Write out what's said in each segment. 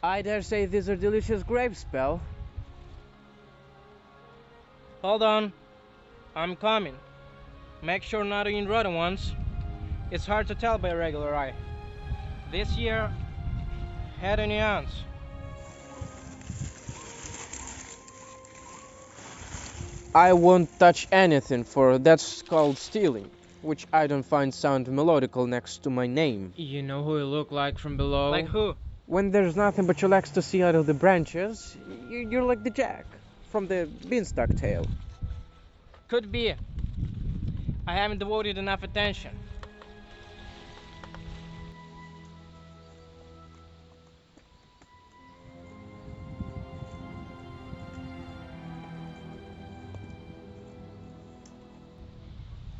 I dare say these are delicious grapes, pal. Hold on, I'm coming. Make sure not to eat rotten ones. It's hard to tell by a regular eye. This year had a nuance. I won't touch anything, for that's called stealing, which I don't find sound melodical next to my name. You know who you look like from below? Like who? When there's nothing but your legs to see out of the branches, you're like the Jack from the Beanstalk Tale. Could be. I haven't devoted enough attention.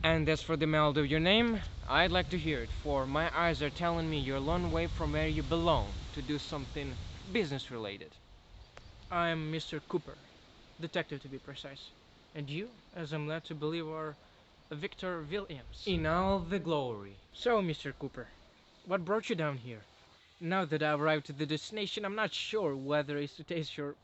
And as for the melody of your name, I'd like to hear it, for my eyes are telling me you're a long way from where you belong to do something business related. I'm Mr. Cooper, detective to be precise. And you, as I'm led to believe, are Victor Williams. In all the glory. So, Mr. Cooper, what brought you down here? Now that I've arrived at the destination, I'm not sure whether it's to taste your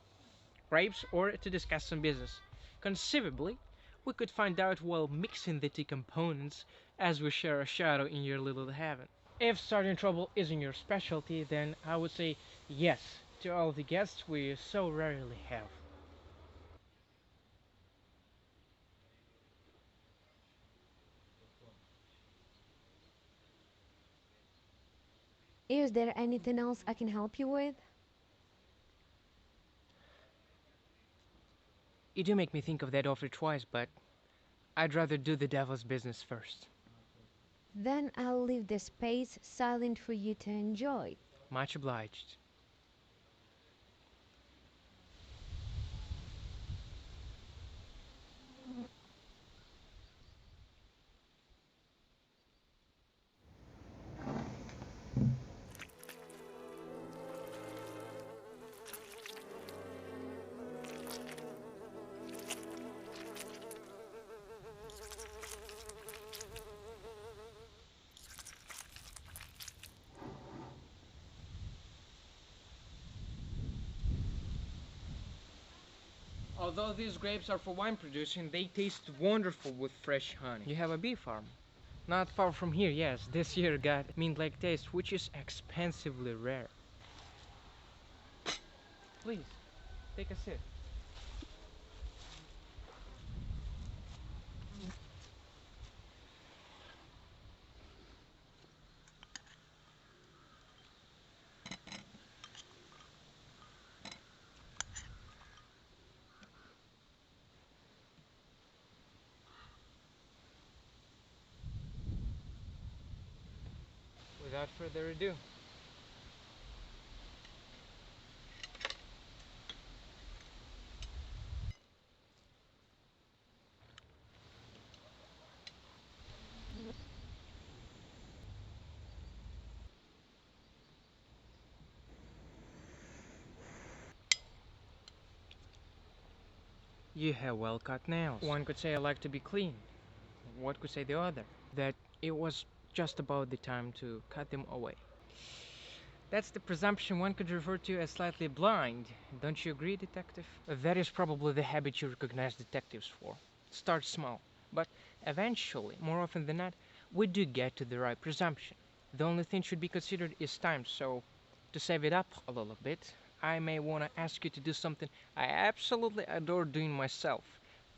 grapes or to discuss some business. Conceivably, we could find out while mixing the two components as we share a shadow in your little heaven. If starting trouble isn't your specialty, then I would say yes to all the guests we so rarely have. Is there anything else I can help you with? You do make me think of that offer twice, but I'd rather do the devil's business first. Then I'll leave the space silent for you to enjoy. Much obliged. Although these grapes are for wine producing, they taste wonderful with fresh honey. You have a bee farm? Not far from here, yes. This year got mint-like taste, which is expensively rare. Please, take a sip. Without further ado, you have well-cut nails. One could say I like to be clean. What could say the other? That it was just about the time to cut them away. That's the presumption one could refer to as slightly blind. Don't you agree, detective? That is probably the habit you recognize detectives for. Start small, but eventually, more often than not, we do get to the right presumption. The only thing should be considered is time, so to save it up a little bit, I may want to ask you to do something I absolutely adore doing myself,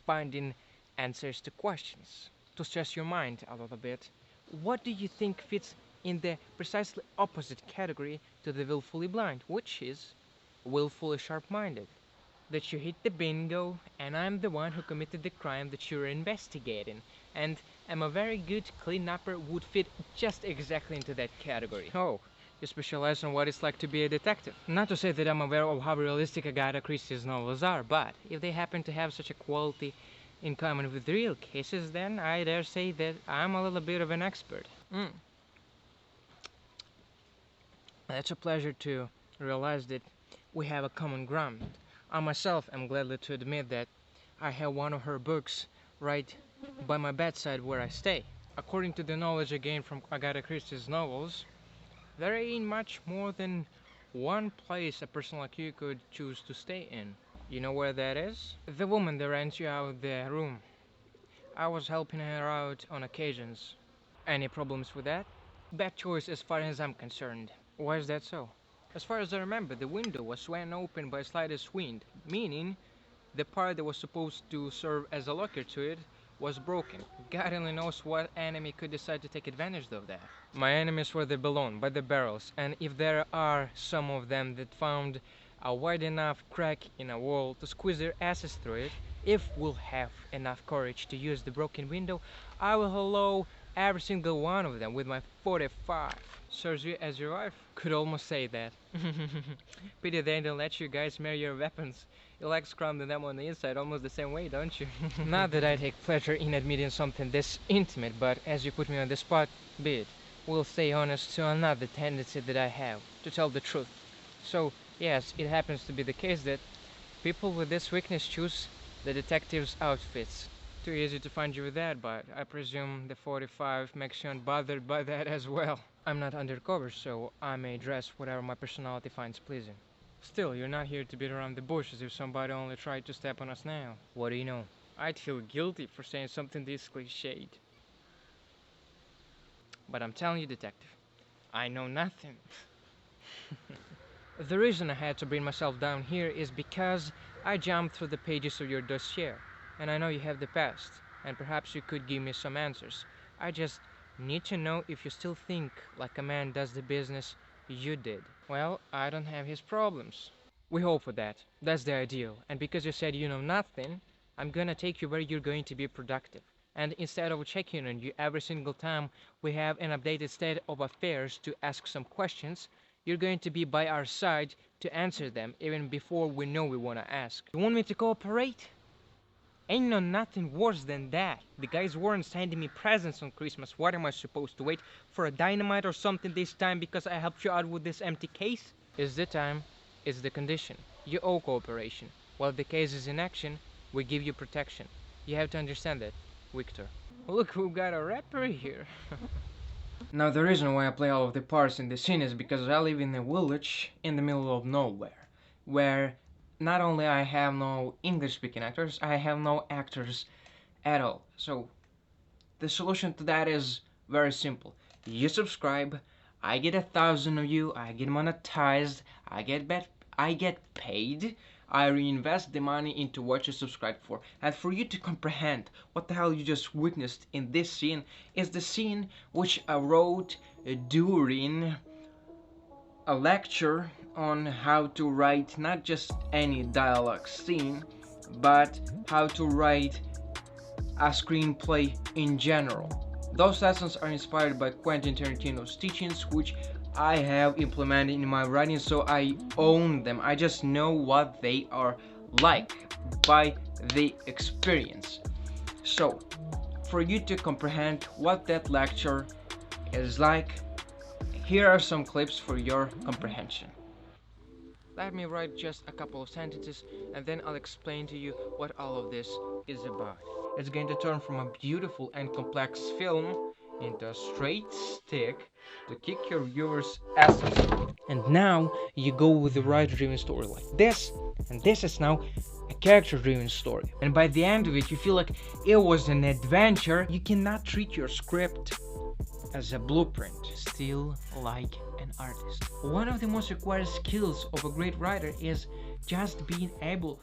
finding answers to questions. To stress your mind a little bit, what do you think fits in the precisely opposite category to the willfully blind, which is willfully sharp-minded? That you hit the bingo, and I'm the one who committed the crime that you're investigating, and am a very good clean-upper would fit just exactly into that category. Oh, you specialize on what it's like to be a detective. Not to say that I'm aware of how realistic Agatha Christie's novels are, but if they happen to have such a quality in common with real cases, then I dare say that I'm a little bit of an expert. It's a pleasure to realize that we have a common ground. I myself am gladly to admit that I have one of her books right by my bedside where I stay. According to the knowledge I gained from Agatha Christie's novels, there ain't much more than one place a person like you could choose to stay in. You know where that is? The woman that rents you out the room. I was helping her out on occasions. Any problems with that? Bad choice as far as I'm concerned. Why is that so? As far as I remember, the window was swung open by slightest wind, meaning the part that was supposed to serve as a locker to it was broken. God only knows what enemy could decide to take advantage of that. My enemies were they belong, by the barrels, and if there are some of them that found a wide enough crack in a wall to squeeze their asses through it, if we'll have enough courage to use the broken window, I will hello every single one of them with my 45. Serves you as your wife? Could almost say that. Pity they don't let you guys marry your weapons. You like scrubbing them on the inside almost the same way, don't you? Not that I take pleasure in admitting something this intimate, but as you put me on the spot, be it. We'll stay honest to another tendency that I have, to tell the truth. So, yes, it happens to be the case that people with this weakness choose the detective's outfits. Too easy to find you with that, but I presume the 45 makes you unbothered by that as well. I'm not undercover, so I may dress whatever my personality finds pleasing. Still, you're not here to beat around the bush as if somebody only tried to step on us now. What do you know? I'd feel guilty for saying something this cliched. But I'm telling you, detective, I know nothing. The reason I had to bring myself down here is because I jumped through the pages of your dossier, and I know you have the past, and perhaps you could give me some answers. I just need to know if you still think like a man does the business you did. Well, I don't have his problems. We hope for that. That's the ideal. And because you said you know nothing, I'm gonna take you where you're going to be productive. And instead of checking on you every single time we have an updated state of affairs to ask some questions, you're going to be by our side to answer them even before we know we wanna ask. You want me to cooperate? Ain't no nothing worse than that. The guys weren't sending me presents on Christmas. What am I supposed to wait for a dynamite or something this time because I helped you out with this empty case? It's the time, it's the condition. You owe cooperation. While the case is in action, we give you protection. You have to understand that, Victor. Look, we've got a rapper here. Now the reason why I play all of the parts in the scene is because I live in a village in the middle of nowhere, where not only I have no English speaking actors, I have no actors at all. So the solution to that is very simple. You subscribe, I get 1,000 of you, I get monetized, I get paid, I reinvest the money into what you subscribed for. And for you to comprehend what the hell you just witnessed in this scene is the scene which I wrote during a lecture on how to write not just any dialogue scene, but how to write a screenplay in general. Those lessons are inspired by Quentin Tarantino's teachings, which I have implemented in my writing, so I own them. I just know what they are like by the experience. So, for you to comprehend what that lecture is like, here are some clips for your comprehension. Let me write just a couple of sentences and then I'll explain to you what all of this is about. It's going to turn from a beautiful and complex film into a straight stick to kick your viewers' asses. And now you go with the writer-driven story like this, and this is now a character-driven story. And by the end of it, you feel like it was an adventure. You cannot treat your script as a blueprint. Still like an artist. One of the most required skills of a great writer is just being able